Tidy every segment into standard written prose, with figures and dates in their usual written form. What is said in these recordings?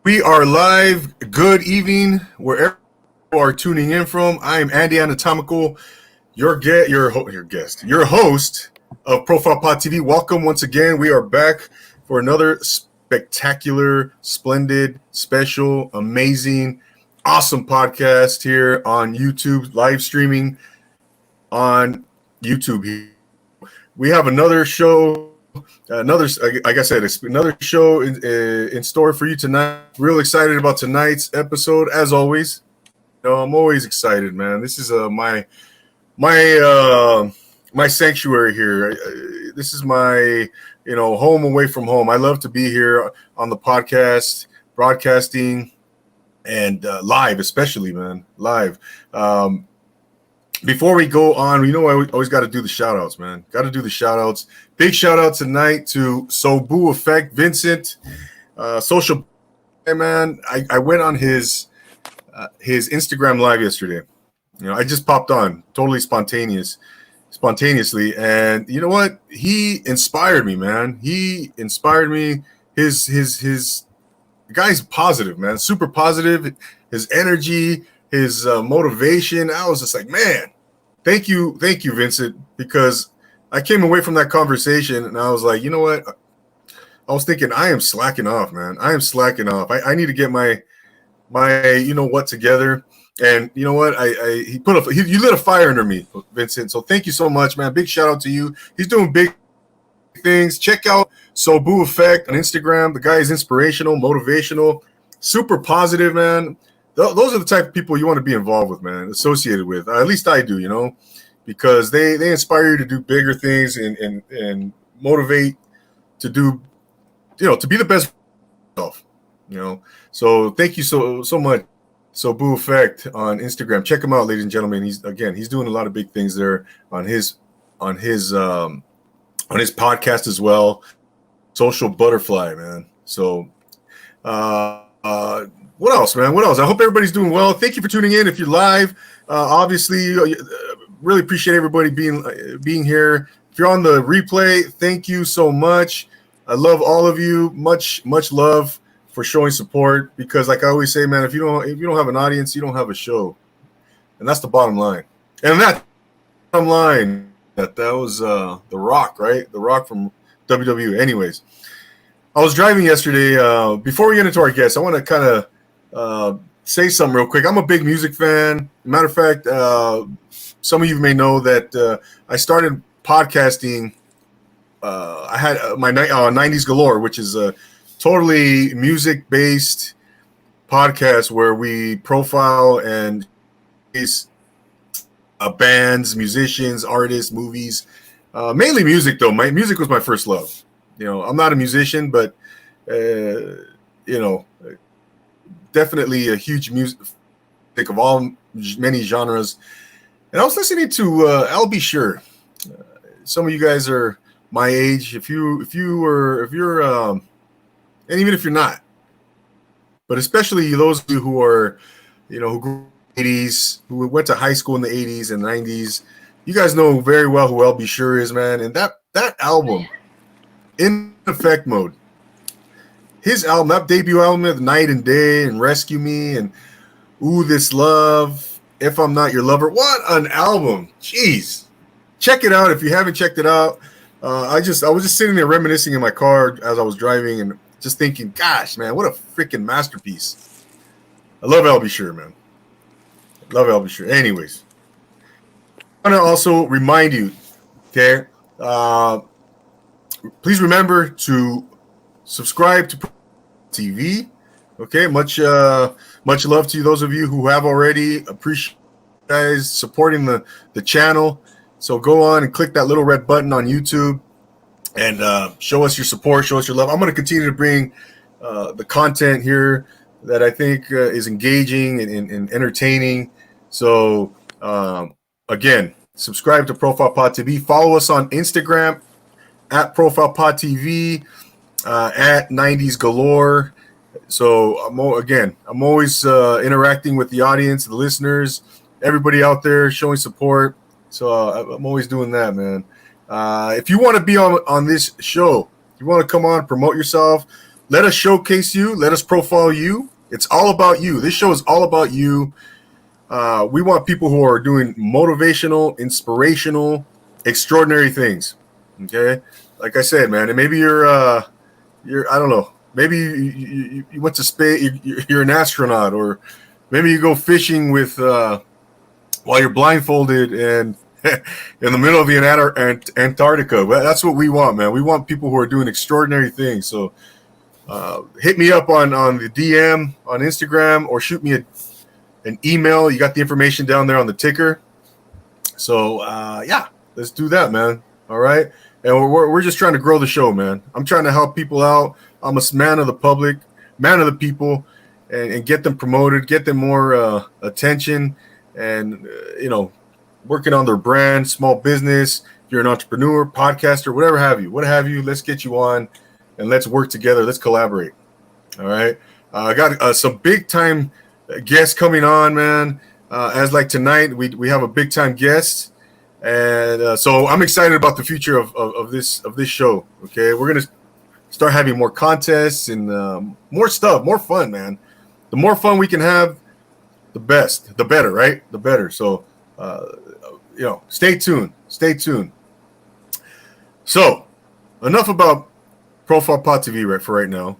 We are live. Good evening, wherever you are tuning in from. I am Andy Anatomical, your host of Profile Pod TV. Welcome once again. We are back for another spectacular, splendid, special, amazing, awesome podcast here on YouTube, live streaming on YouTube. We have another show. Like I said, it's another show in store for you tonight. Real excited about tonight's episode, as always. I'm always excited, man. This is my sanctuary here. This is my home away from home. I love to be here on the podcast, broadcasting, and live, especially, man, live. Before we go on, I always got to do the shout outs, man. Got to do the shout outs. Big shout out tonight to Sobu Effect, Vincent, social man. I went on his Instagram live yesterday. I just popped on, totally spontaneously, and you know what? He inspired me, man. He inspired me. The guy's positive, man. Super positive. His energy, his motivation. I was just like, man, thank you, Vincent, because I came away from that conversation and I was like, you know what? I was thinking I am slacking off, man. I am slacking off. I need to get my together. And you know what? You lit a fire under me, Vincent. So thank you so much, man. Big shout out to you. He's doing big things. Check out Sobu Effect on Instagram. The guy is inspirational, motivational, super positive, man. Those are the type of people you want to be involved with, man, associated with. At least I do, because they inspire you to do bigger things and motivate to do, to be the best self, So thank you so much. So Boo Effect on Instagram. Check him out, ladies and gentlemen. He's doing a lot of big things there on his podcast as well. Social Butterfly, man. So what else, man? What else? I hope everybody's doing well. Thank you for tuning in. If you're live, obviously, really appreciate everybody being here. If you're on the replay, thank you so much. I love all of you. Much love for showing support, because, like I always say, man, if you don't have an audience, you don't have a show, and that's the bottom line. And that bottom line that was The Rock, right? The Rock from WWE. Anyways, I was driving yesterday. Before we get into our guests, I want to kind of say something real quick. I'm a big music fan. Matter of fact, some of you may know that I started podcasting. I had my 90s Galore, which is a totally music-based podcast where we profile and bands, musicians, artists, movies. Mainly music, though. Music was my first love. I'm not a musician, but definitely a huge music of many genres. And I was listening to LB Sure. Some of you guys are my age. If you're and even if you're not, but especially those of you who are, who grew up in the 80s, who went to high school in the 80s and 90s, you guys know very well who LB Sure is, man. And that album, In Effect Mode, his album, that debut album, Night and Day and Rescue Me and Ooh This Love, If I'm Not Your Lover. What an album. Jeez. Check it out if you haven't checked it out. I was just sitting there reminiscing in my car as I was driving and just thinking, gosh, man, what a freaking masterpiece. I love LB Sure, man. Love LB Sure. Anyways, I want to also remind you, okay, please remember to subscribe to TV. Okay, much love to you, those of you who have already. Appreciate you guys supporting the channel. So go on and click that little red button on YouTube and show us your support, show us your love. I'm going to continue to bring the content here that I think is engaging and entertaining. So again, subscribe to Profile Pod TV. Follow us on Instagram at Profile Pod TV, at 90s Galore. So I'm always interacting with the audience, the listeners, everybody out there showing support. So I'm always doing that, man. If you want to be on this show, you want to come on, promote yourself, let us showcase you. Let us profile you. It's all about you. This show is all about you. We want people who are doing motivational, inspirational, extraordinary things. Okay, like I said, man, and maybe you're I don't know. Maybe you went to space. You're an astronaut, or maybe you go fishing with while you're blindfolded and in the middle of the Antarctica. Well, that's what we want, man. We want people who are doing extraordinary things. So hit me up on the DM on Instagram, or shoot me an email. You got the information down there on the ticker. So yeah, let's do that, man. All right. And we're just trying to grow the show, man. I'm trying to help people out. I'm a man of the public, man of the people, and get them promoted, get them more attention, and working on their brand, small business. If you're an entrepreneur, podcaster, whatever have you, let's get you on, and let's work together. Let's collaborate. All right. I got some big time guests coming on, man. As like tonight, we have a big time guest, and so I'm excited about the future of this show. Okay, we're gonna start having more contests and more stuff, more fun, man. The more fun we can have, the better, right? The better. So, stay tuned. So, enough about Profile Pod TV for right now.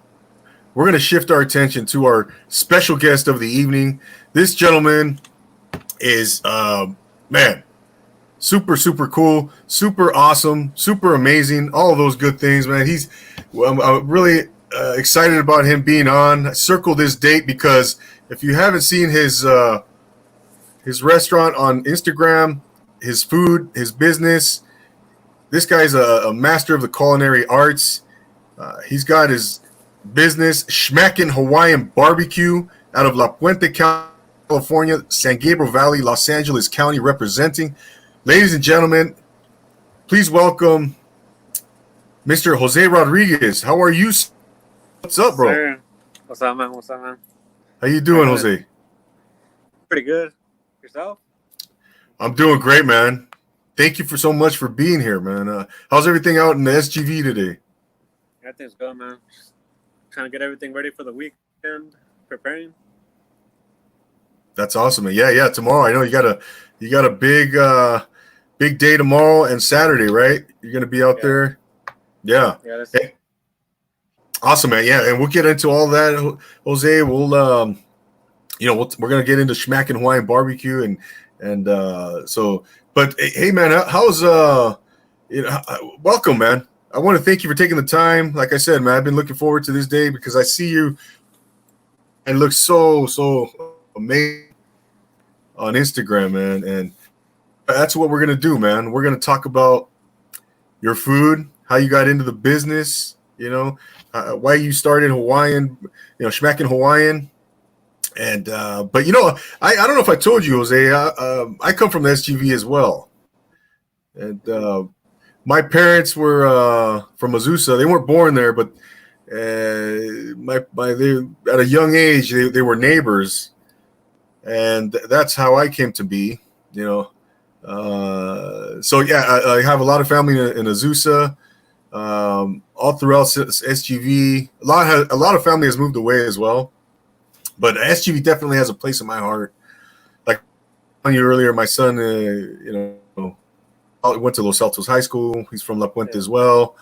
We're going to shift our attention to our special guest of the evening. This gentleman is, man, super, super cool, super awesome, super amazing, all of those good things, man. I'm really excited about him being on. I circled this date because if you haven't seen his restaurant on Instagram, his food, his business, this guy's a master of the culinary arts. He's got his business, Shmakin Hawaiian BBQ, out of La Puente, California, San Gabriel Valley, Los Angeles County, representing. Ladies and gentlemen, please welcome Mr. Jose Rodriguez. How are you? What's up, bro? Sir. What's up, man? How you doing, Jose? Pretty good. Yourself? I'm doing great, man. Thank you so much for being here, man. How's everything out in the SGV today? Everything's good, man. Just trying to get everything ready for the weekend, preparing. That's awesome, man. Yeah. Tomorrow, I know you got a big day tomorrow and Saturday, right? You're gonna be out there. Yeah. Hey, awesome, man. Yeah, and we'll get into all that, Jose. We'll we're gonna get into Shmakin Hawaiian BBQ and so. But hey, man, how's welcome, man. I want to thank you for taking the time. Like I said, man, I've been looking forward to this day because I see you and look so amazing on Instagram, man. And that's what we're gonna do, man. We're gonna talk about your food, how you got into the business, why you started Hawaiian, Shmakin Hawaiian. And but I don't know if I told you, Jose, I come from the SGV as well. And my parents were from Azusa. They weren't born there, but they, at a young age they were neighbors, and that's how I came to be. So yeah, I have a lot of family in Azusa, all throughout SGV. A lot of family has moved away as well, but SGV definitely has a place in my heart. Like I told you earlier, my son, went to Los Altos High School. He's from La Puente as well.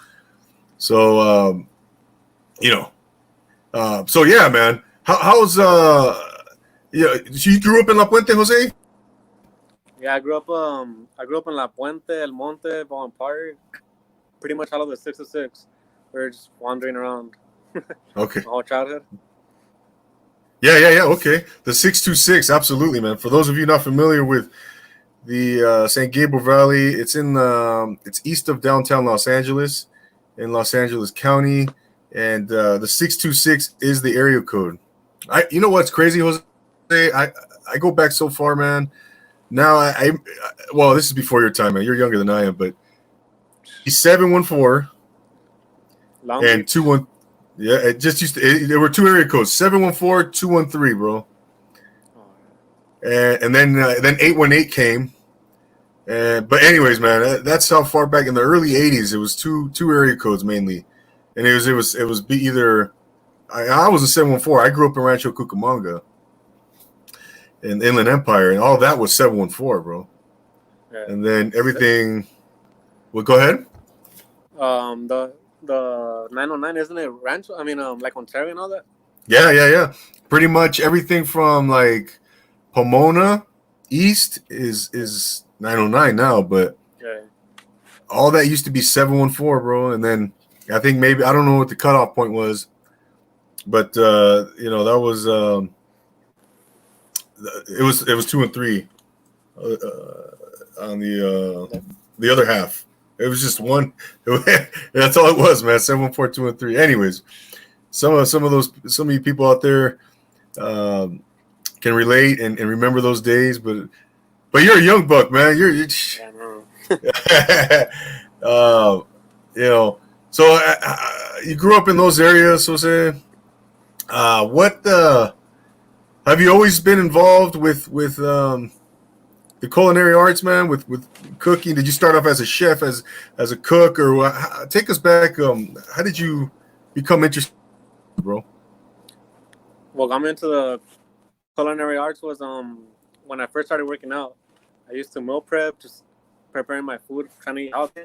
So, so yeah, man. How's you grew up in La Puente, Jose? Yeah, I grew up in La Puente, El Monte, Bowen Park, pretty much all of the 606. We were just wandering around. Okay. My whole childhood. Yeah. Okay. The 626, absolutely, man. For those of you not familiar with the San Gabriel Valley, it's it's east of downtown Los Angeles, in Los Angeles County, and the 626 is the area code. You know what's crazy, Jose? I go back so far, man. Now well, this is before your time, man. You're younger than I am, but he's 714 and 21. Yeah, it just used to. There were two area codes: 714, 213, bro. And then 818 came. But anyways, man, that's how far back in the early 80s. It was two area codes mainly, and it was either I was a 714. I grew up in Rancho Cucamonga in Inland Empire, and all that was 714, bro. Yeah. And then everything. Well, go ahead. The 909, isn't it Rancho? I mean, like Ontario and all that. Yeah. Pretty much everything from like Pomona East is 909 now, but Yeah. all that used to be 714, bro. And then I think maybe I don't know what the cutoff point was, but that was it was 2 and 3 on the other half. It was just one. That's all it was, man. 714, 2 and 3. Anyways, some of you people out there can relate and remember those days, but you're a young buck, man. You're Yeah, no. So you grew up in those areas, so say. What have you always been involved with the culinary arts, man? With cooking? Did you start off as a chef, as a cook, or take us back? How did you become interested, bro? Well, I'm into the culinary arts was when I first started working out. I used to meal prep, just preparing my food, trying to eat healthy.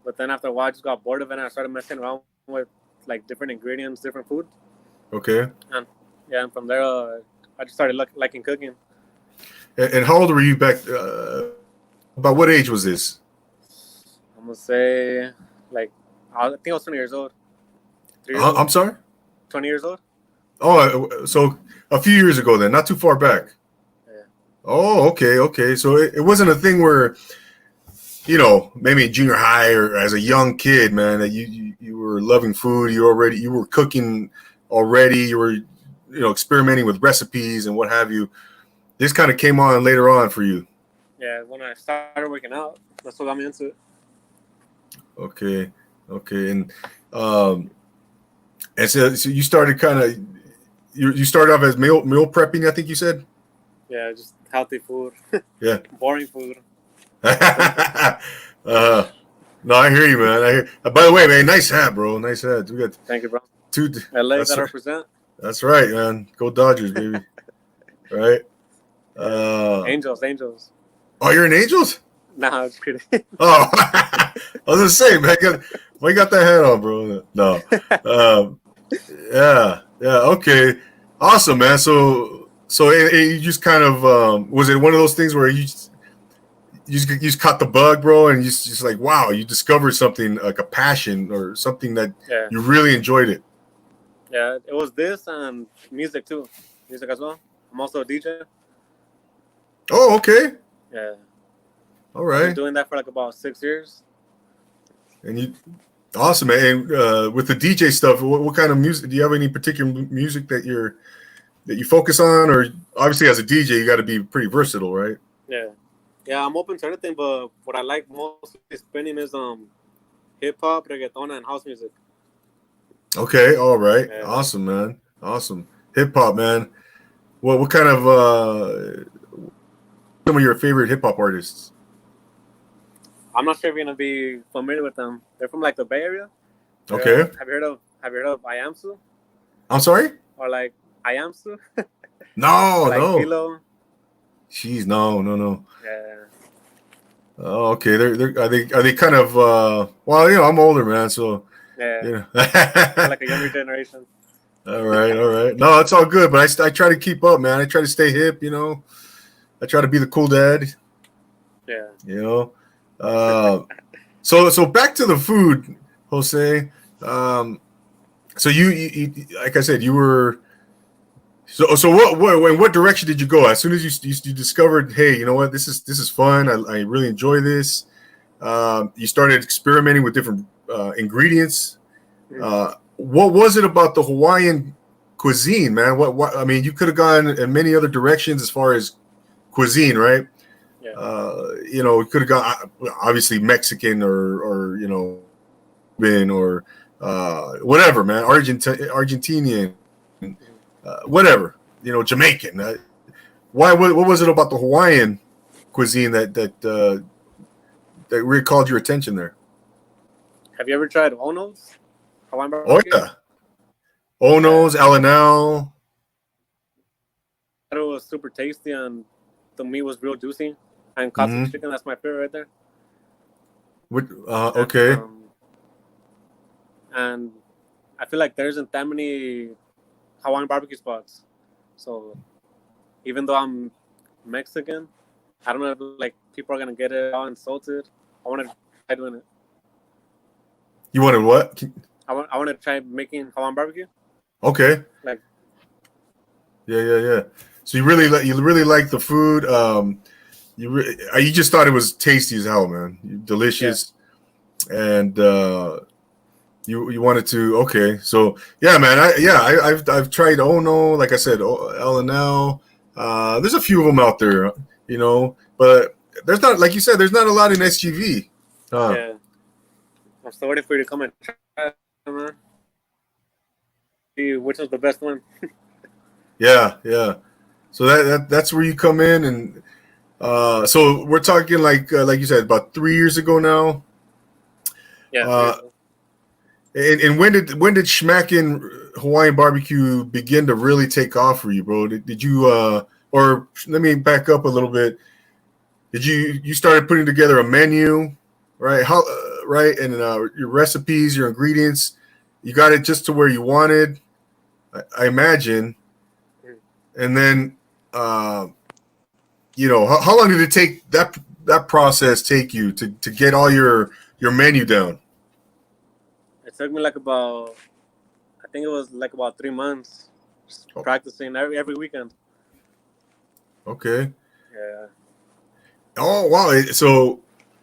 But then after a while, I just got bored of it, and I started messing around with like different ingredients, different foods. Okay. And from there, I just started liking cooking. And how old were you back? About what age was this? I'm gonna say, like, I think I was 20 years old. I'm sorry? 20 years old. Oh, so a few years ago then, not too far back. Yeah. Oh, okay. So it wasn't a thing where, maybe in junior high or as a young kid, man, that you were loving food. You were cooking already. You were, experimenting with recipes and what have you. This kind of came on later on for you. Yeah, when I started working out, that's what got me into it. Okay, and so you started kind of you started off as meal prepping, I think you said. Yeah, just healthy food. Yeah. Boring food. No, I hear you, man. By the way, man, nice hat, bro. Nice hat. We got Thank you, bro. two. LA that represent. That's right, man. Go Dodgers, baby. Right. Angels. Oh, you're an Angels? Nah, I'm just kidding. Oh, I was gonna say, man, why you got that hat on, bro? No. Yeah. Okay. Awesome, man. So it just kind of was it one of those things where you just caught the bug, bro, and you just like, wow, you discovered something like a passion or something that you really enjoyed it. Yeah, it was this and music too. Music as well. I'm also a DJ. Oh, okay. Yeah. All right. I've been doing that for like about 6 years. And awesome, man. And with the DJ stuff, what kind of music? Do you have any particular music that you focus on, or obviously as a DJ, you got to be pretty versatile, right? Yeah, I'm open to anything, but what I like mostly spinning is hip hop, reggaeton, and house music. Okay, all right, Yeah. Awesome, man, awesome. Hip hop, man. What kind of some of your favorite hip hop artists? I'm not sure if you're gonna be familiar with them. They're from like the Bay Area. Okay. Have you heard of Iamsu? I'm sorry? Or like Iamsu? No, like no. Kilo? Jeez, no. Yeah. Oh, okay. Are they kind of well, I'm older, man, so yeah. Like a younger generation. All right. No, it's all good, but I try to keep up, man. I try to stay hip, I try to be the cool dad. Yeah. So back to the food, Jose. So you like I said, you were. So what direction did you go? As soon as you discovered, hey, you know what, this is fun. I really enjoy this. You started experimenting with different ingredients. What was it about the Hawaiian cuisine, man? What I mean, you could have gone in many other directions as far as cuisine, right? Yeah. You could have gone obviously Mexican or Cuban or whatever, man, Argentinian. Whatever, Jamaican. What was it about the Hawaiian cuisine that really called your attention there? Have you ever tried Ono's Hawaiian Oh BBQ? Ono's, Alanal. It was super tasty and the meat was real juicy. And katsu chicken, that's my favorite right there. Okay. And I feel like there isn't that many Hawaiian barbecue spots. So even though I'm Mexican, I don't know if like people are gonna get it all insulted. I want to try doing it. You wanted what? I want to try making Hawaiian barbecue. Okay. Like. Yeah. So you really like the food. You just thought it was tasty as hell, man. Delicious, and you wanted to. Okay, so yeah, man. I've tried Ono, like I said, L&L. There's a few of them out there, but there's not, like you said, there's not a lot in SGV. Yeah, I'm still waiting for you to come and try, man. See which is the best one. Yeah. So that's where you come in, and so we're talking like you said, about 3 years ago now. Yeah. And when did Shmakin Hawaiian BBQ begin to really take off for you, bro? Did you or let me back up a little bit? Did you started putting together a menu, right? How right, and your recipes, your ingredients, you got it just to where you wanted, I imagine. And then, how long did it take that process take you to get all your menu down? It took me I think it was like about 3 months, practicing every weekend. Okay. Yeah. Oh wow! So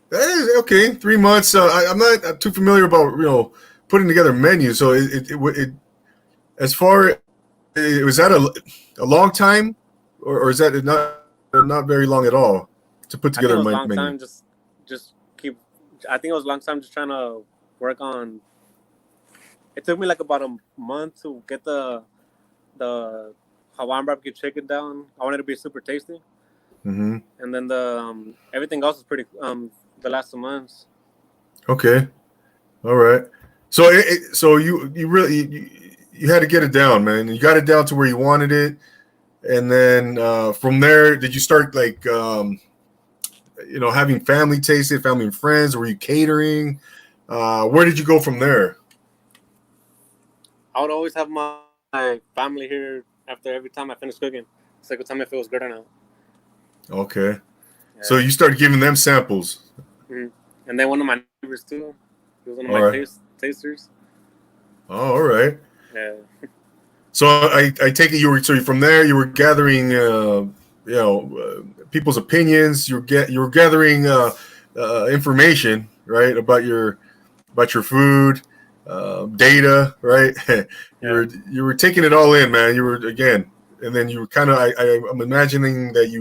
that is okay. 3 months. I'm not too familiar about putting together menus. So it as far was that a long time, or is that not very long at all to put together a menu? Long time. Just keep. I think it was a long time just trying to work on. It took me about a month to get the Hawaiian barbecue chicken down. I wanted it to be super tasty. Mm-hmm. And then the everything else is pretty. The last 2 months. Okay. All right. So so you really you had to get it down, man. You got it down to where you wanted it, and then from there, did you start having family taste it, family and friends? Were you catering? Where did you go from there? I would always have my family here after every time I finish cooking. It's like a time if it was good or not. Okay. Yeah. So you started giving them samples. Mm-hmm. And then one of my neighbors too. He was one of my tasters. Oh, all right. Yeah. So I take it from there you were gathering people's opinions. You were gathering information, right, about your food, data, right? You were taking it all in, man. You were and then you were kind of I'm imagining that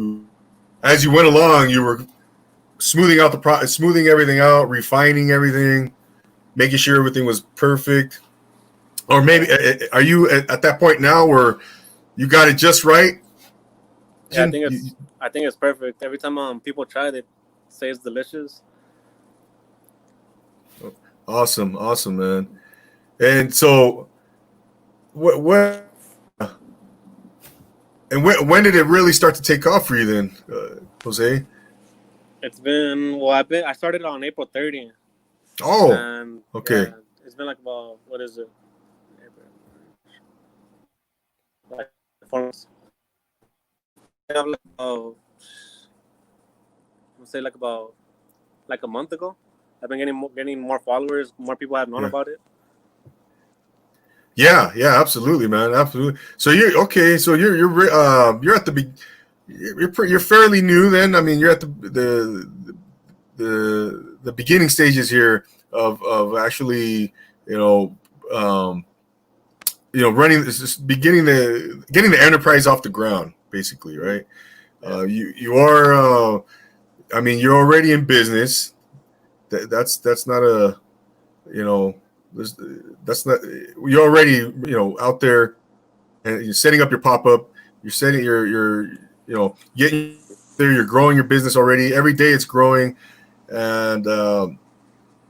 as you went along, you were smoothing everything out, refining everything, making sure everything was perfect. Or maybe are you at that point now where you got it just right? Yeah, I think it's perfect. Every time people try it, they say it's delicious. Awesome, man. And so, when did it really start to take off for you then, Jose? It's been I started on April 30th. Oh, and, okay. Yeah, it's been about what is it? Like 4 months. I have say about a month ago. I've been getting more followers. More people have known about it. Yeah, absolutely, man, absolutely. So you're okay. So you're at the you're fairly new then. I mean, you're at the beginning stages here of actually running this, getting the enterprise off the ground, basically, right? Yeah. You are, I mean, you're already in business. That's not a, that's not, you're already, out there, and you're setting up your pop-up. You're setting you're getting there. You're growing your business already. Every day it's growing, and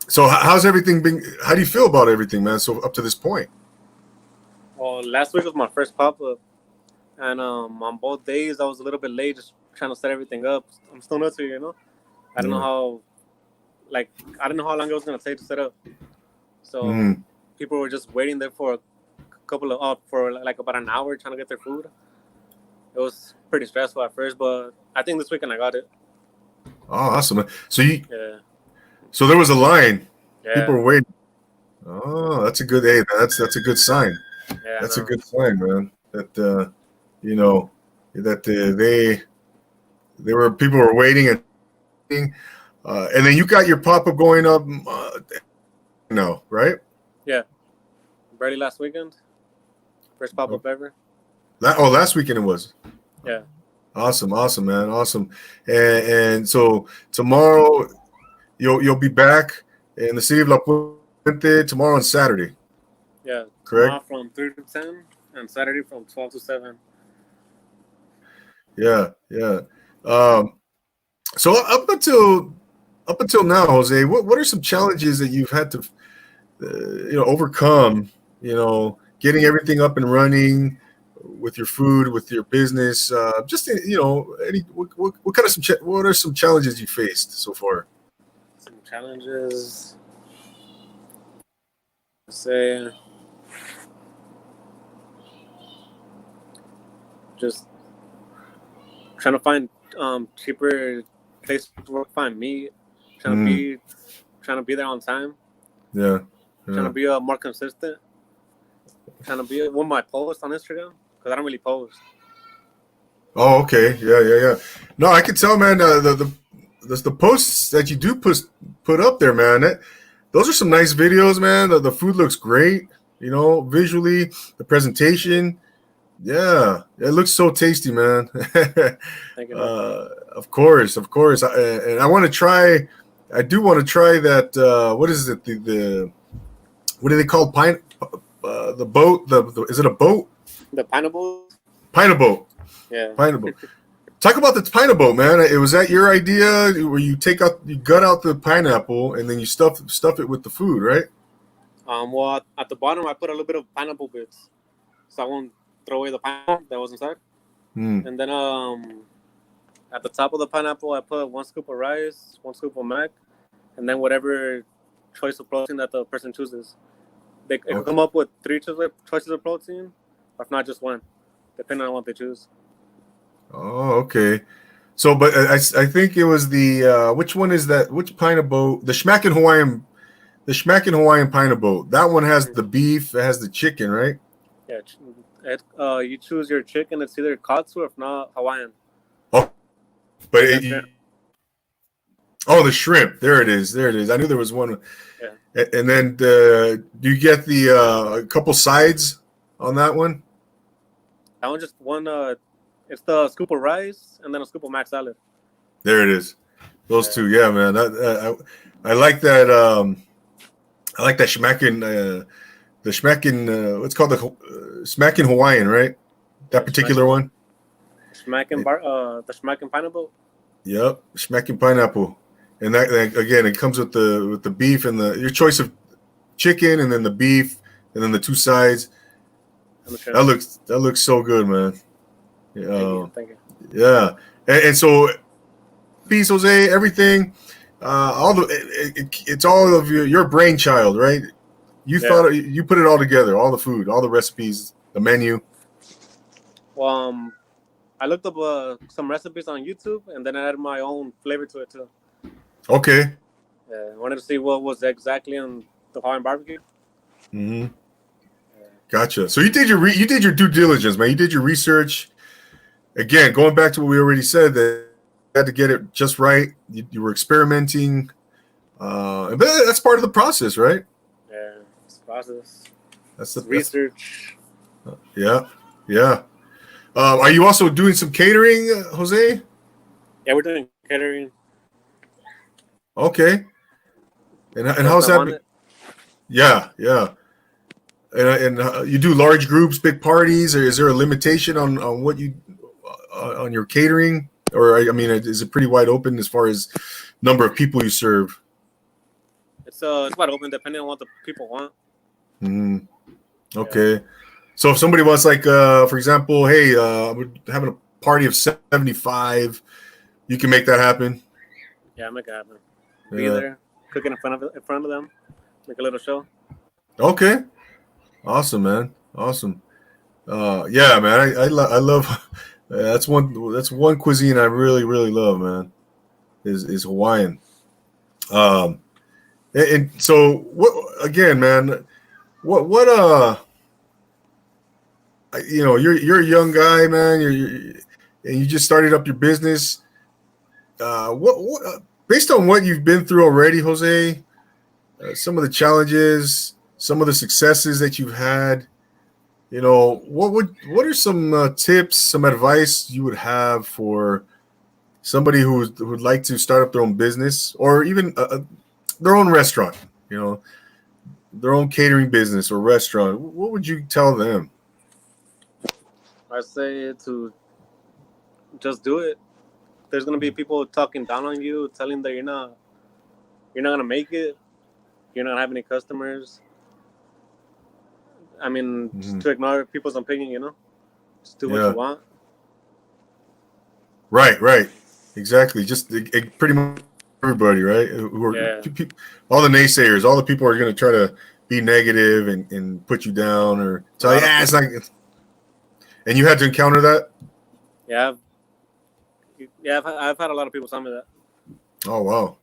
so how's everything been? How do you feel about everything, man? So up to this point. Well, last week was my first pop up, and on both days I was a little bit late, just trying to set everything up. I'm still new to it, you know. I don't know Yeah. how, like, I didn't know how long it was gonna take to set up. So Mm. people were just waiting there for a couple of for like about an hour trying to get their food. It was pretty stressful at first, but I think this weekend I got it. Oh, awesome, man. Yeah, So there was a line. People yeah, were waiting. Oh, that's a good. Hey, that's a good sign. yeah. I That's a know. good sign, man. That you know, that they were people were waiting and then you got your pop up going up. No, right? Yeah, barely last weekend. First pop up ever. Last weekend it was. Yeah, Awesome, man, awesome. And so tomorrow you'll be back in the city of La Puente tomorrow on Saturday, yeah. correct? Tomorrow from 3 to 10, and Saturday from 12 to 7. Yeah, yeah. Um, so up until now, Jose, what are some challenges that you've had to overcome? Getting everything up and running with your food, with your business. Just any what kind of what are some challenges you faced so far? Some challenges. Say just trying to find cheaper place to work, find meat. Trying to Mm, be trying to be there on time. yeah, Trying to yeah. be more consistent. Trying to be with my post on Instagram because I don't really post. Oh, okay. Yeah. No, I can tell, man. The posts that you do put up there, man. Those are some nice videos, man. The food looks great. Visually, the presentation. Yeah, it looks so tasty, man. Thank you. Of course. And I want to try. I do want to try that. What is it? The what do they call pine? The boat. Is it a boat? The pineapple. Pineapple. Yeah. Pineapple. Talk about the pineapple, man. It was that your idea where you gut out the pineapple and then you stuff it with the food, right? Well, at the bottom I put a little bit of pineapple bits, so I won't throw away the pineapple that was inside. Mm. And then at the top of the pineapple I put 1 scoop of rice, 1 scoop of mac, and then whatever choice of protein that the person chooses. It could come up with 3 choices of protein, or if not, just one, depending on what they choose. Oh, okay. So, but I think it was the which one is that? Which pineapple? The Shmakin Hawaiian pineapple. That one has the beef. It has the chicken, right? Yeah, you choose your chicken. It's either katsu or if not Hawaiian. Oh, but Shrimp. the shrimp. There it is. I knew there was one. Yeah. And then do you get the a couple sides on that one? That one just one. It's the scoop of rice and then a scoop of mac salad. There it is. Those two, yeah, man. I like that. I like that Shmakin. The Shmakin. What's called the Shmakin Hawaiian, right? That particular one. The Shmakin pineapple. Yep, Shmakin pineapple, and that again, it comes with the beef and your choice of chicken, and then the beef, and then the two sides. That looks so good, man. Thank you. Yeah, and so, piece Jose, everything, it's all of your brainchild, right? You thought you put it all together, all the food, all the recipes, the menu. Well, I looked up some recipes on YouTube, and then I added my own flavor to it too. Okay. Yeah, I wanted to see what was exactly in the Hawaiian barbecue. Mm-hmm. Gotcha. So you did your due diligence, man. You did your research. Again, going back to what we already said, that you had to get it just right. You were experimenting, but that's part of the process, right? Yeah, it's process. That's the research. Yeah. Are you also doing some catering, Jose? Yeah, we're doing catering. Okay. And how's that? Yeah. And you do large groups, big parties, or is there a limitation on what you on your catering? Or I mean, is it pretty wide open as far as number of people you serve? It's wide open depending on what the people want. Okay. So if somebody wants, like, for example, hey, we're having a party of 75, you can make that happen. Yeah, make it happen. Be there, cooking in front of them, make a little show. Okay, awesome, man. Awesome. Yeah, man. I love. That's one cuisine I really love, man. Is Hawaiian. And so what again, man? What you're a young guy, man. And you just started up your business. What based on what you've been through already, Jose? Some of the challenges, some of the successes that you've had. What are some tips, some advice you would have for somebody who would like to start up their own business or even their own restaurant? Their own catering business or restaurant. What would you tell them? I say to just do it. There's gonna be people talking down on you, telling that you're not gonna make it. You're not gonna have any customers. I mean, just to ignore people's opinion, just do what you want. Right, exactly. Just pretty much everybody, right? All the naysayers, all the people are going to try to be negative and put you down or tell you, it's not. And you had to encounter that. Yeah, I've had a lot of people tell me that. Oh wow.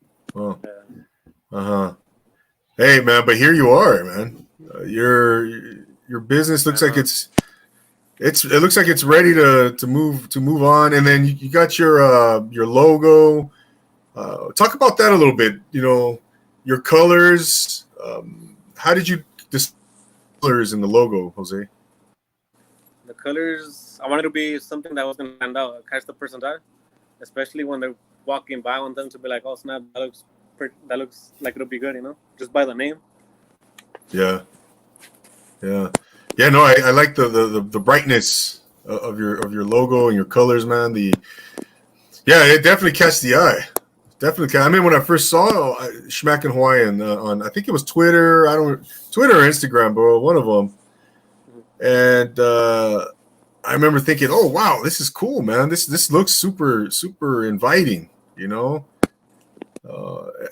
Yeah. Hey man, but here you are, man. Your business looks like it looks like it's ready to move on, and then you got your logo. Talk about that a little bit. Your colors. How did you decide colors in the logo, Jose? The colors, I wanted to be something that was gonna stand out, catch the person's eye, especially when they're walking by. I want them to be like, "Oh snap, that looks like it'll be good," just by the name. Yeah. No, I like the brightness of your logo and your colors, man. It definitely catch the eye. Definitely. I mean, when I first saw Shmakin Hawaiian on, I think it was Twitter. Twitter or Instagram, bro, one of them. And I remember thinking, "Oh wow, this is cool, man. This looks super inviting,"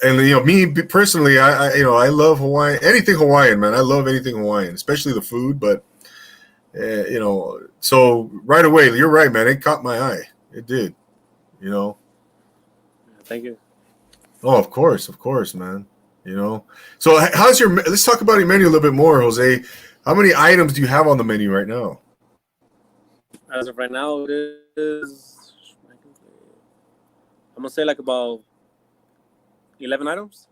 And me personally, I love Hawaiian, anything Hawaiian, man. I love anything Hawaiian, especially the food. But so right away, you're right, man. It caught my eye. It did. Thank you. Oh, of course, man. So how's let's talk about your menu a little bit more, Jose. How many items do you have on the menu right now? As of right now, it is, I'm gonna say like about 11 items.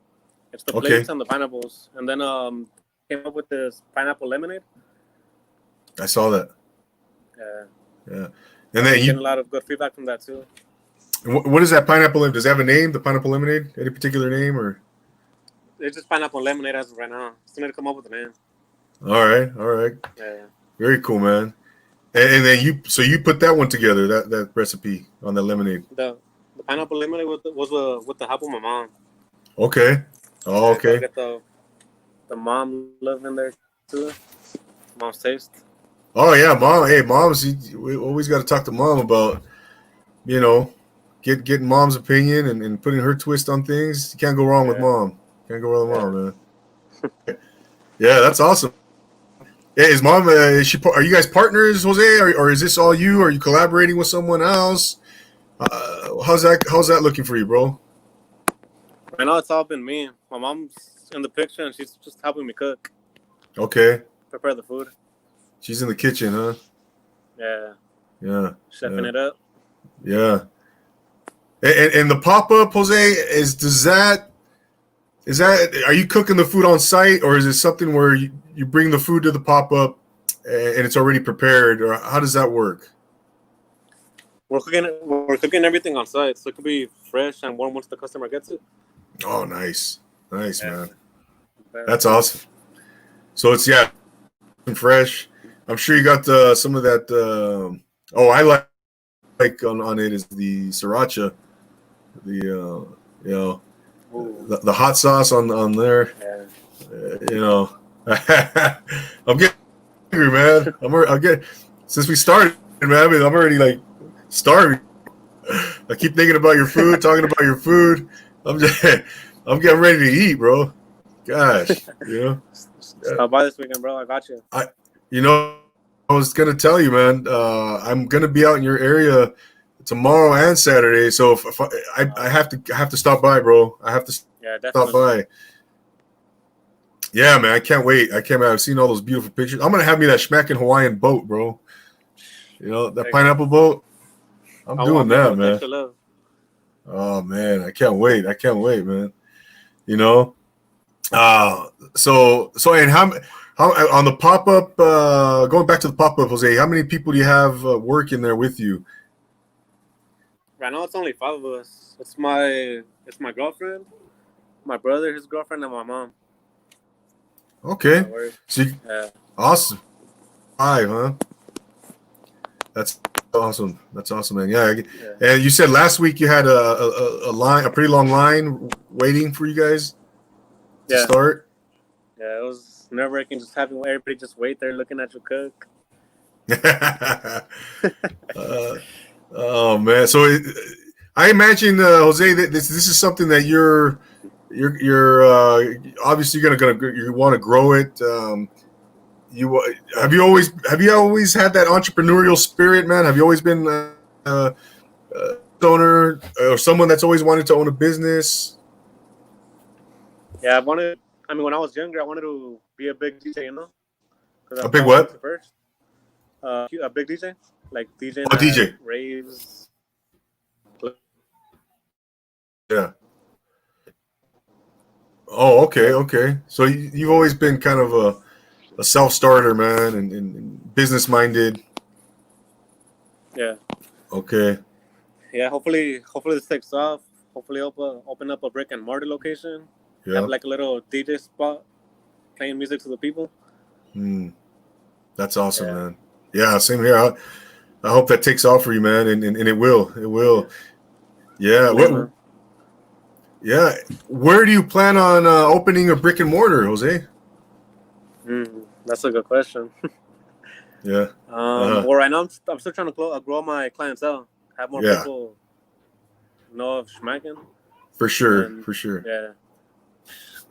It's the plates and the pineapples, and then came up with this pineapple lemonade. I saw that. Yeah. And then getting a lot of good feedback from that too. What is that pineapple lemonade? Does it have a name? The pineapple lemonade? Any particular name or? It's just pineapple lemonade as of right now. Still need to come up with a name. All right. Yeah. Very cool, man. And then you put that one together, that recipe on the lemonade. The pineapple lemonade was with the help of my mom. Okay. Oh, okay. Get the mom love in there too. Mom's taste. Oh yeah, mom. Hey, moms. We always got to talk to mom about, getting mom's opinion and putting her twist on things. You can't go wrong with mom. Can't go wrong with mom, man. Yeah, that's awesome. Hey, is mom? Are you guys partners, Jose, or is this all you? Are you collaborating with someone else? How's that looking for you, bro? Right now, it's all been me. My mom's in the picture, and she's just helping me cook. Okay. Prepare the food. She's in the kitchen, huh? Yeah. Chefing it up. Yeah. And the pop-up, Jose, are you cooking the food on site, or is it something where you bring the food to the pop-up and it's already prepared, or how does that work? We're cooking everything on site, so it could be fresh and warm once the customer gets it. Oh, nice, man. That's awesome. So it's fresh. I'm sure you got some of that. I like on it is the sriracha, the hot sauce on there. Yeah. I'm getting hungry, man. I'll get since we started, man. I mean, I'm already like starving. I keep thinking about your food, talking about your food. I'm getting ready to eat, bro. Gosh, Stop by this weekend, bro. I got you. I was gonna tell you, man. I'm gonna be out in your area tomorrow and Saturday, so if I have to stop by, bro. I have to stop by. Yeah, man. I can't wait. I've seen all those beautiful pictures. I'm gonna have me that Shmakin Hawaiian boat, bro. That pineapple boat. I'm doing that, man. Oh man, I can't wait, man. So and how on the pop-up, going back to the pop-up, Jose, how many people do you have working there with you? Right now it's only 5 of us. It's my girlfriend, my brother, his girlfriend, and my mom. Okay. So awesome. 5, huh? That's awesome. Man. Yeah. And you said last week you had a pretty long line waiting for you guys to start. Yeah, it was nerve-wracking just having everybody just wait there looking at you cook. Oh man! So I imagine, Jose, that this is something that you're obviously you want to grow it. Have you always had that entrepreneurial spirit, man? Have you always been owner or someone that's always wanted to own a business? Yeah, when I was younger, I wanted to be a big DJ, A big what? First, a big DJ, like DJ. Oh, DJ. Raves. Yeah. Oh, okay. So you've always been kind of a self-starter, man, and business-minded. Yeah. Okay. Yeah, hopefully this takes off. Hopefully open up a brick and mortar location. Yeah. Have like a little DJ spot playing music to the people. That's awesome, man. Yeah, same here. I hope that takes off for you, man, and it will. It will. Yeah. Yeah. Where do you plan on opening a brick and mortar, Jose? That's a good question. Yeah. Well, right now I'm still trying to grow my clientele. Have more people know of Shmakin. For sure. Yeah.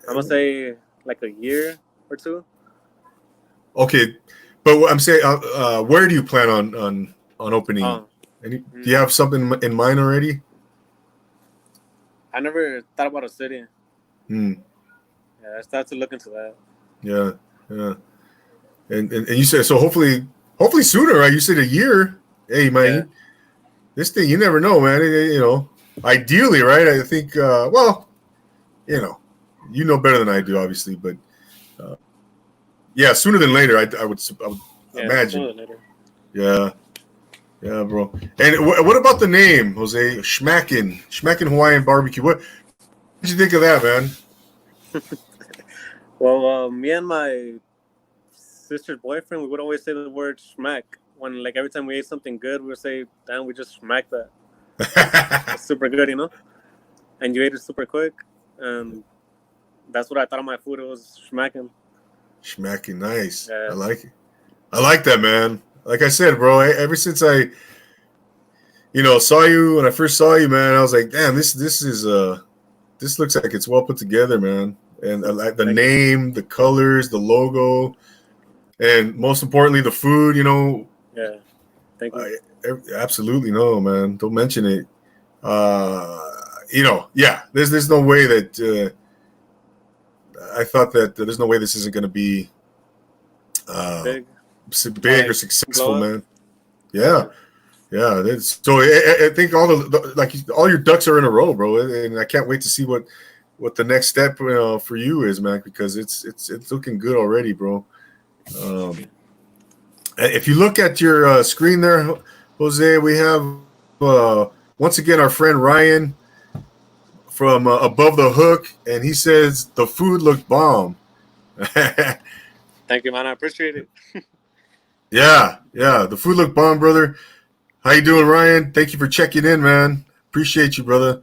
I'm gonna say like a year or 2. Okay, but what I'm saying, where do you plan on opening? Do you have something in mind already? I never thought about a city. Yeah, I started to look into that. Yeah. And you said so. Hopefully sooner, right? You said a year. Hey, man, this thing you never know, man. Ideally, right? I think. Well, you know better than I do, obviously, but sooner than later. I would imagine. Sooner than later. Yeah, bro. And what about the name, Jose? Shmakin Hawaiian BBQ. What did you think of that, man? Well, me and my sister's boyfriend, we would always say the word schmack. When, like, every time we ate something good, we would say, damn, we just schmacked that. It's super good, And you ate it super quick. And that's what I thought of my food. It was schmacking. Shmakin, nice. Yeah. I like it. I like that, man. Like I said, bro, ever since I, saw you, when I first saw you, man, I was like, damn, this looks like it's well put together, man. And I like the name, the colors, the logo, and most importantly, the food, Yeah. Thank you. Absolutely no, man. Don't mention it. There's no way that I thought that there's no way this isn't going to be big or successful, man. Yeah. So I think all your ducks are in a row, bro, and I can't wait to see what the next step for you is, man, because it's looking good already, bro. If you look at your screen there, Jose, we have once again our friend Ryan from Above the Hook, and he says the food looked bomb. Thank you, man. I appreciate it. Yeah, the food looked bomb, brother. How you doing, Ryan? Thank you for checking in, man. Appreciate you, brother.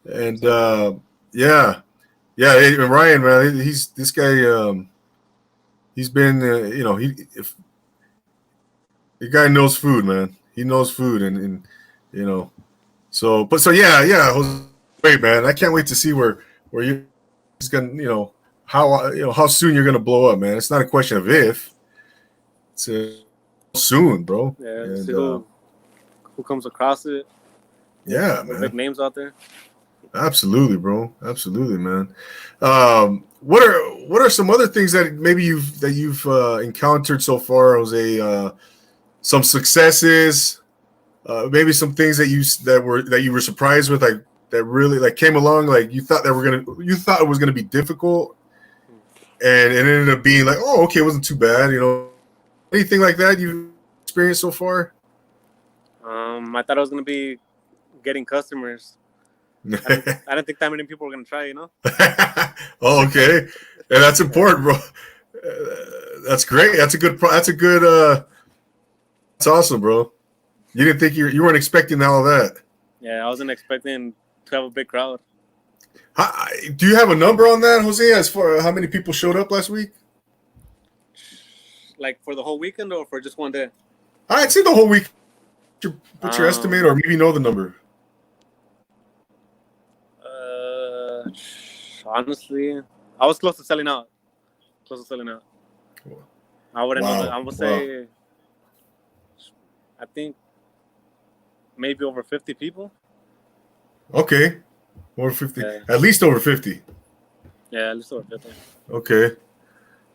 And Ryan, man, he's this guy. He's been, the guy knows food, man. He knows food, and you know. So yeah, Jose, great, man. I can't wait to see where you he's gonna, how soon you're gonna blow up, man. It's not a question of if, it's soon, bro. Yeah, And see who comes across it. yeah, The man. big names out there. Absolutely, bro. Absolutely, man. What are some other things that maybe you've encountered so far, Jose? Some successes, maybe some things that you were surprised with, like that really like came along, like you thought it was gonna be difficult, and it ended up being like, oh, okay, it wasn't too bad. Anything like that you've experienced so far? I thought I was gonna be getting customers. I didn't think that many people were gonna try. Oh, okay, and that's important, bro. That's great. That's a good. That's awesome, bro. You didn't think you weren't expecting all of that. Yeah, I wasn't expecting to have a big crowd. Do you have a number on that, Jose, as far as how many people showed up last week? Like for the whole weekend or for just one day? I'd say the whole week. What's your estimate, or maybe know the number? Honestly, I was close to selling out. I wouldn't know that. I would say, I think maybe over 50 people. Okay, over 50. Yeah. At least over 50. Yeah, at least over 50. Okay.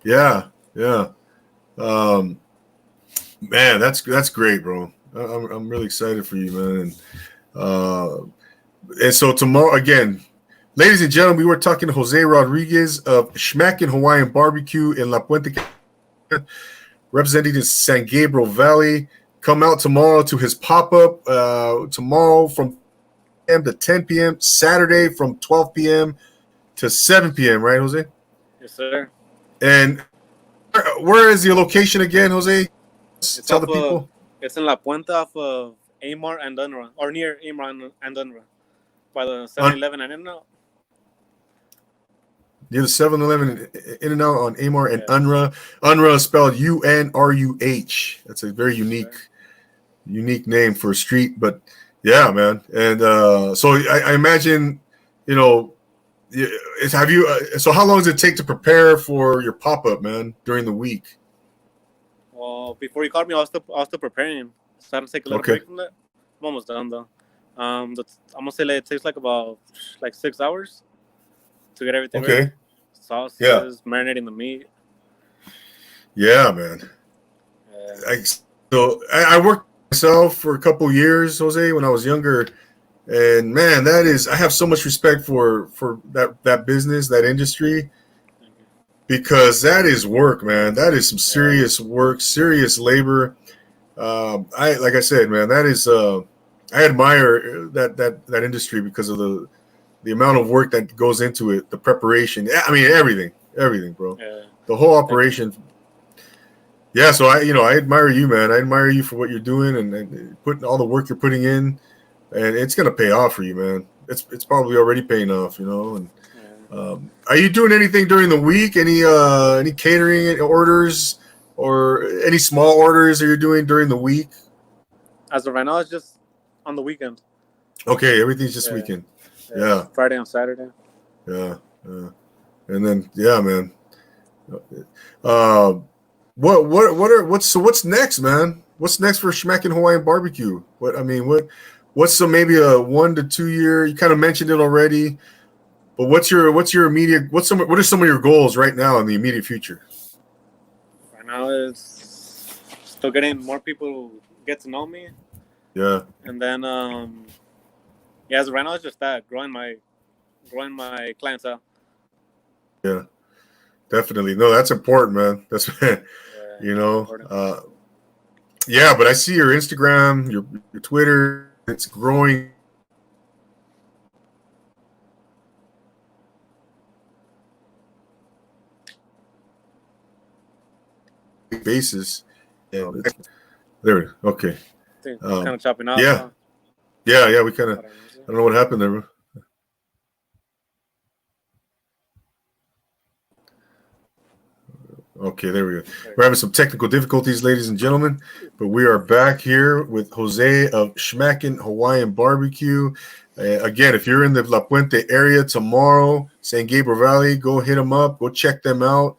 Yeah. Man, that's great, bro. I'm really excited for you, man. And so tomorrow, again, ladies and gentlemen, we were talking to Jose Rodriguez of Shmakin Hawaiian BBQ in La Puente, representing the San Gabriel Valley. Come out tomorrow to his pop-up. Tomorrow from 10 p.m. to 10 p.m. Saturday from 12 p.m. to 7 p.m. Right, Jose? Yes, sir. And where is your location again, Jose? Tell the people. It's in La Puente off of Amar and Unruh, or near Amar and Unruh, by the 7-Eleven and In-N-Out. Near the 7-Eleven In-N-Out on Amar and Unruh. Unruh is spelled UNRUH. That's a very unique name for a street, but yeah, man. And so I imagine, so how long does it take to prepare for your pop-up, man, during the week? Well, before you called me, I was still preparing. So I had to take a little break from that. I'm almost done though. I'm gonna say it takes about 6 hours to get everything ready. Sauces, marinating the meat. Yeah, man. I worked myself for a couple years, Jose, when I was younger, and man, I have so much respect for that business, that industry, because that is work, man. That is some serious work, serious labor. Like I said, man, that is I admire that industry because of the amount of work that goes into it, the preparation. I mean, everything, bro. Yeah. The whole operation. Yeah, so I admire you, man. I admire you for what you're doing and putting all the work you're putting in, and it's gonna pay off for you, man. It's probably already paying off, And are you doing anything during the week? Any catering orders or any small orders that you're doing during the week? As of right now, it's just on the weekend. Okay, everything's just weekend. Yeah. Friday and Saturday. Yeah. And then man. What's next, man? What's next for Shmakin Hawaiian BBQ? What's maybe a 1 to 2 year? You kind of mentioned it already, but what are some of your goals right now in the immediate future? Right now is still getting more people get to know me. Yeah. And then as of right now it's just that growing my clientele. Yeah. Definitely. No, that's important, man. That's but I see your Instagram, your Twitter, it's growing. Basis. Yeah. There. Okay. Kind of chopping out. Yeah. Yeah. We kind of. I don't know what happened there. Okay, there we go. We're having some technical difficulties, ladies and gentlemen, but we are back here with Jose of Shmakin Hawaiian BBQ. Again, if you're in the La Puente area tomorrow, San Gabriel Valley, go hit them up. Go check them out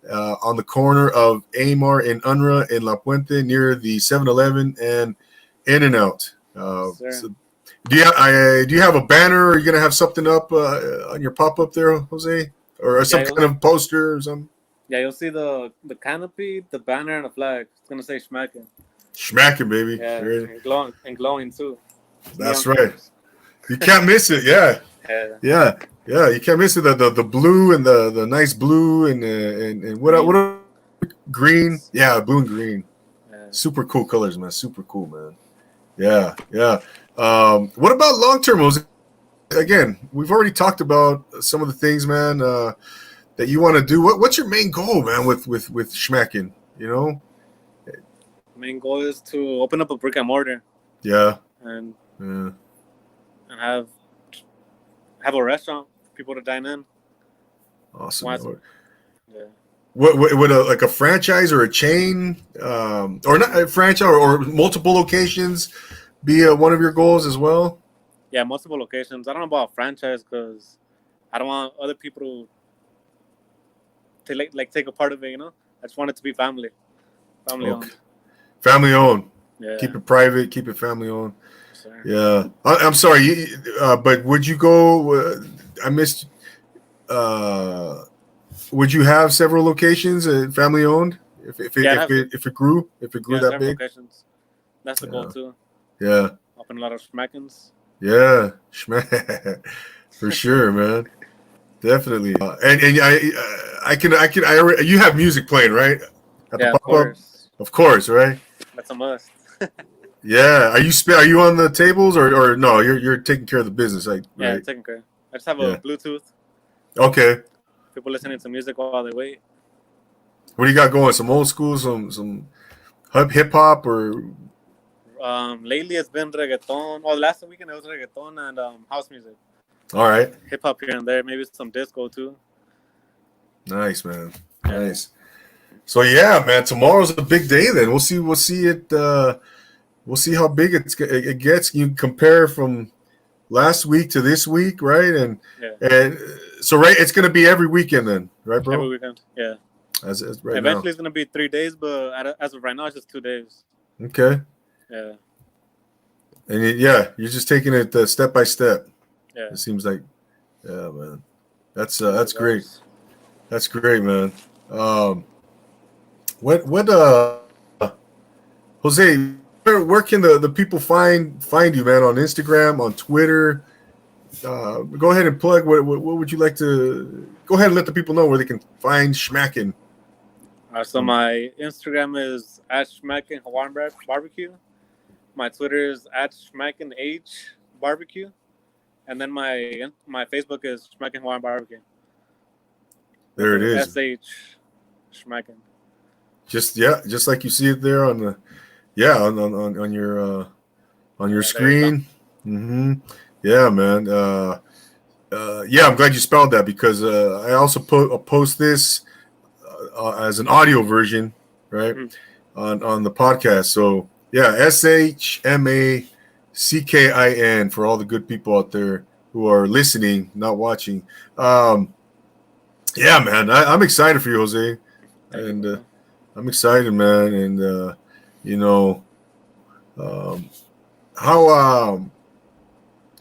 on the corner of Amar and Unra in La Puente near the 7-Eleven and In-N-Out. So do you have a banner? Or are you going to have something up on your pop-up there, Jose? Or some kind of poster or something? Yeah, you'll see the canopy, the banner, and the flag. It's going to say Shmakin. Shmakin, baby. Yeah, and glowing too. That's right. You can't miss it. Yeah. You can't miss it. The blue and the nice blue and what green. Yeah, blue and green. Yeah. Super cool colors, man. Super cool, man. Yeah. What about long term? Again, we've already talked about some of the things, man, that you want to do. What's your main goal, man, with Shmakin? You know, main goal is to open up a brick and mortar. Yeah. And have a restaurant for people to dine in. Awesome. Yeah. What would like a franchise or a chain, or not a franchise or multiple locations be one of your goals as well? Yeah, multiple locations. I don't know about franchise because I don't want other people to take a part of it. You know, I just want it to be family owned. Family owned. Yeah. Keep it private. Keep it family owned. Sure. Yeah. I'm sorry, but would you go? I missed. Would you have several locations, family owned? If it grew that big. Locations. That's the goal too. Yeah. Open a lot of Shmakins. Yeah, for sure, man. Definitely. And you have music playing, right? Of course. Of course, right? That's a must. Yeah. Are you on the tables or no? You're taking care of the business, right? Yeah, taking care. I just have a Bluetooth. Okay. People listening to music while they wait. What do you got going? Some old school, some hip hop or? Lately it's been reggaeton. The last weekend it was reggaeton and house music. All right. Hip hop here and there, maybe some disco too. Nice, man. Yeah. Nice. So yeah, man. Tomorrow's a big day. Then we'll see it. We'll see how big it gets. You compare from last week to this week, right? And so right, it's gonna be every weekend then, right, bro? Every weekend, yeah. As right Eventually, now. It's gonna be 3 days, but as of right now, it's just 2 days. Okay. Yeah. And you're just taking it step by step. Yeah. It seems like, yeah, man. That's great. That's great, man. Jose, where can the people find you, man? On Instagram, on Twitter? Go ahead and plug. What would you like to? Go ahead and let the people know where they can find Shmakin. So my Instagram is @Shmakin Hawaiian BBQ. My Twitter is @ShmakinH and then my Facebook is Shmakin Hawaiian BBQ. There it is. SH Shmakin. Just like you see it there on the, on your screen. Mm-hmm. Yeah, man. I'm glad you spelled that because I also post this as an audio version, right, on the podcast. So yeah, SHMACKIN for all the good people out there who are listening, not watching. Yeah, man, I'm excited for you, Jose, and I'm excited, man. And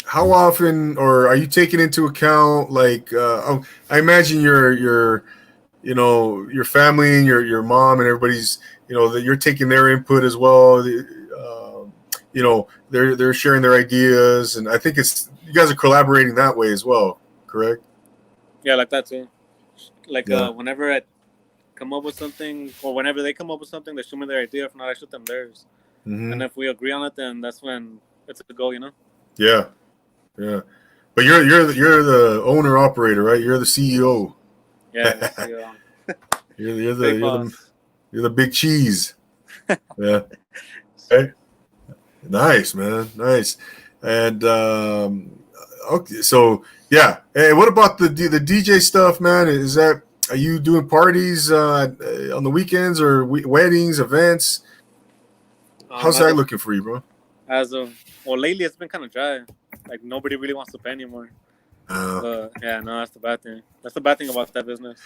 how often, or are you taking into account, like, I imagine your family and your mom and everybody's, that you're taking their input as well. They're sharing their ideas, and I think you guys are collaborating that way as well, correct? Yeah, like that too. Like whenever I come up with something, or whenever they come up with something, they show me their idea. If not, I show them theirs. Mm-hmm. And if we agree on it, then that's when it's a go, Yeah. But you're the owner operator, right? You're the CEO. Yeah, the CEO. you're the big cheese. Yeah. Okay. Nice, man. Nice. And okay, so yeah. Hey, what about the DJ stuff, man? Is that Are you doing parties on the weekends or weddings, events? How's that looking for you, bro? Lately it's been kind of dry. Like nobody really wants to pay anymore. But yeah, no, that's the bad thing. That's the bad thing about that business.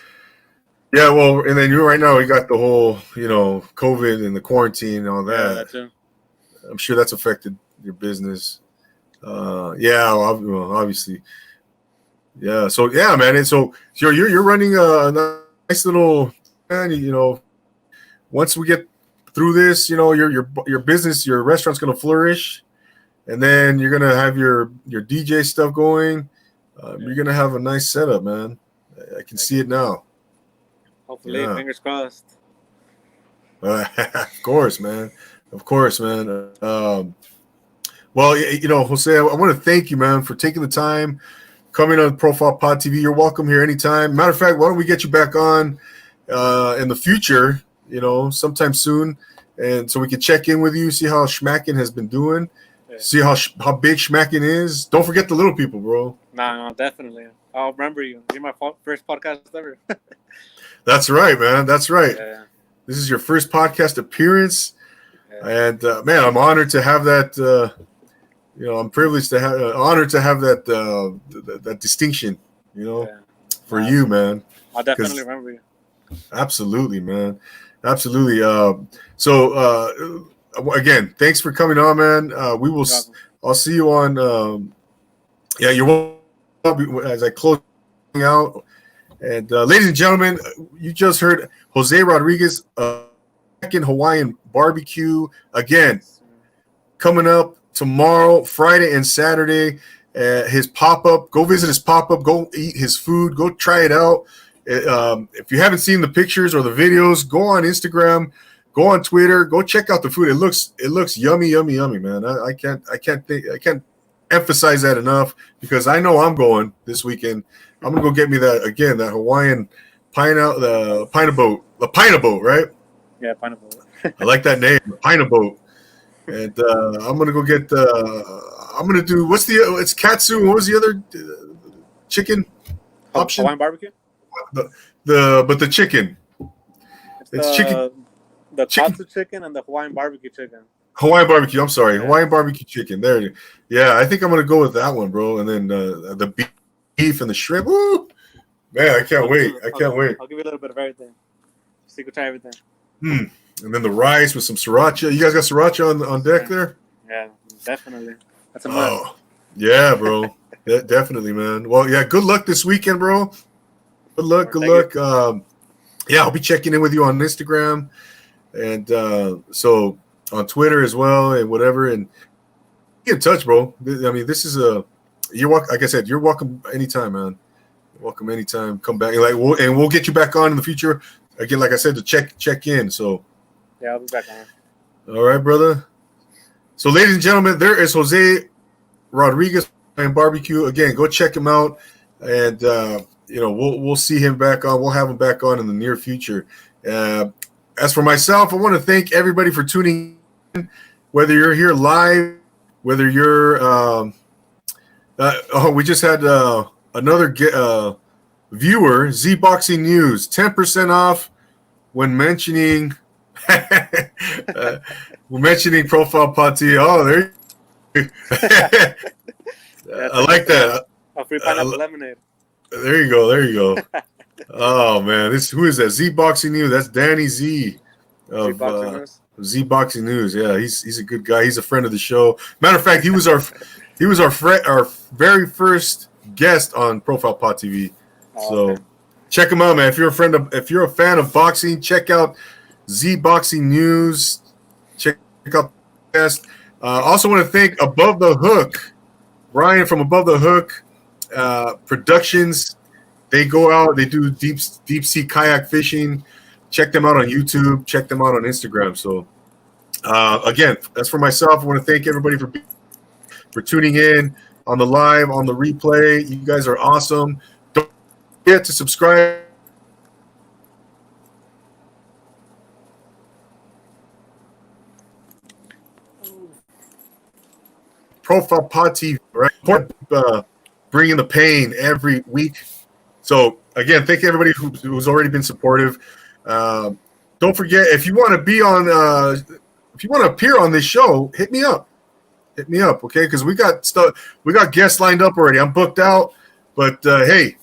Yeah, well, and then you right now we got the whole, COVID and the quarantine and all that. Yeah, that too. I'm sure that's affected your business. Obviously. Yeah. So yeah, man. And so you're running a nice little, man. Once we get through this, your business, your restaurant's gonna flourish, and then you're gonna have your DJ stuff going. You're gonna have a nice setup, man. I can see it now. Hopefully, fingers crossed. Of course, man. Well, Jose, I want to thank you, man, for taking the time, coming on Profile Pod TV. You're welcome here anytime. Matter of fact, why don't we get you back on in the future, sometime soon, and so we can check in with you, see how Shmakin has been doing, see how big Shmakin is. Don't forget the little people, bro. No, definitely. I'll remember you. You're my first podcast ever. That's right, man. That's right. Yeah. This is your first podcast appearance, and man, I'm honored to have that. I'm privileged to have, honored to have that distinction. For you, man. I'll definitely remember you. Absolutely, man. Absolutely. So again, thanks for coming on, man. I'll see you on. You're welcome as I close out. And ladies and gentlemen, you just heard Jose Rodriguez, Shmakin Hawaiian BBQ, again, coming up tomorrow, Friday and Saturday. His pop-up, go visit his pop-up, go eat his food, go try it out. If you haven't seen the pictures or the videos, go on Instagram, go on Twitter, go check out the food. It looks yummy, yummy, yummy, man. I can't emphasize that enough, because I know I'm going this weekend. I'm gonna go get me that Hawaiian the Pineaboat, right? Yeah, Pineaboat. I like that name, Pineaboat. And I'm gonna go get. I'm gonna do it's katsu. What was the other chicken option? Hawaiian barbecue. But the chicken. It's chicken. The katsu chicken and the Hawaiian barbecue chicken. Hawaiian barbecue. I'm sorry, Hawaiian barbecue chicken. There. Yeah, I think I'm gonna go with that one, bro. And then the beef and the shrimp. Woo! Man, I can't wait. I'll give you a little bit of everything, so you can try everything. And then the rice with some sriracha. You guys got sriracha on deck there? Yeah, definitely. That's a must. Oh, yeah, bro. Definitely, man. Well, yeah. Good luck this weekend, bro. Good luck. I'll be checking in with you on Instagram, and so on Twitter as well, and whatever. And get in touch, bro. I mean, this is like I said, you're welcome anytime, man. You're welcome anytime. Come back, we'll get you back on in the future. Again, like I said, to check in. So yeah, I'll be back on. All right, brother. So, ladies and gentlemen, there is Jose Rodriguez and Barbecue. Again, go check him out, and we'll see him back on. We'll have him back on in the near future. As for myself, I want to thank everybody for tuning in, whether you're here live, whether you're we just had another viewer, Z Boxing News, 10% off when mentioning Profile Pod TV. Oh, there you I like that. A free pineapple lemonade. There you go. Oh man, who is that? Z Boxing News. That's Danny Z of Z Boxing News. Yeah, he's a good guy. He's a friend of the show. Matter of fact, he was our very first guest on Profile Pod TV. So okay. Check him out, man. If you're a fan of boxing, check out Z Boxing News. Check out the guest. Also want to thank Above the Hook, Brian from Above the Hook Productions. They go out, they do deep sea kayak fishing. Check them out on YouTube. Check them out on Instagram. So again, as for myself, I want to thank everybody for tuning in on the live, on the replay. You guys are awesome. Don't forget to subscribe. Profile Pod TV, right? Bringing the pain every week. So again, thank you everybody who's already been supportive. Don't forget, if you want to be on, if you want to appear on this show, hit me up. Hit me up, okay? Because we got guests lined up already. I'm booked out, but hey,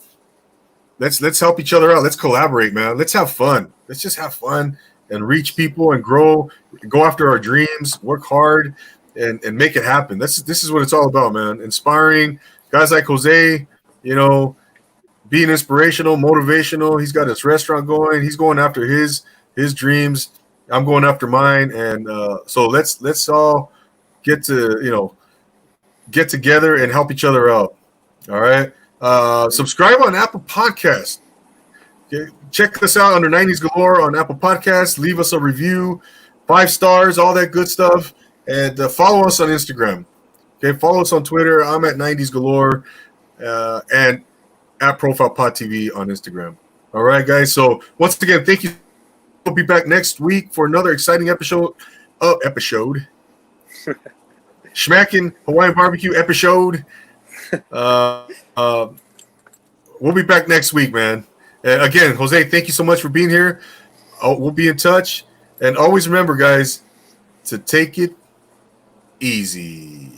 let's help each other out. Let's collaborate, man. Let's have fun. Let's just have fun and reach people and grow, go after our dreams, work hard, and make it happen. This is what it's all about, man. Inspiring guys like Jose, you know, being inspirational, motivational. He's got his restaurant going. He's going after his dreams. I'm going after mine, and so let's all get together and help each other out. All right. Subscribe on Apple Podcasts. Okay. Check us out under 90s Galore on Apple Podcasts. Leave us a review, 5 stars, all that good stuff, and follow us on Instagram. Okay, follow us on Twitter. I'm at 90s Galore, and at Profile Pod TV on Instagram. All right, guys. So once again, thank you. We'll be back next week for another exciting episode. Shmakin Hawaiian BBQ episode. We'll be back next week, man. Again, Jose, thank you so much for being here. We'll be in touch. And always remember, guys, to take it easy.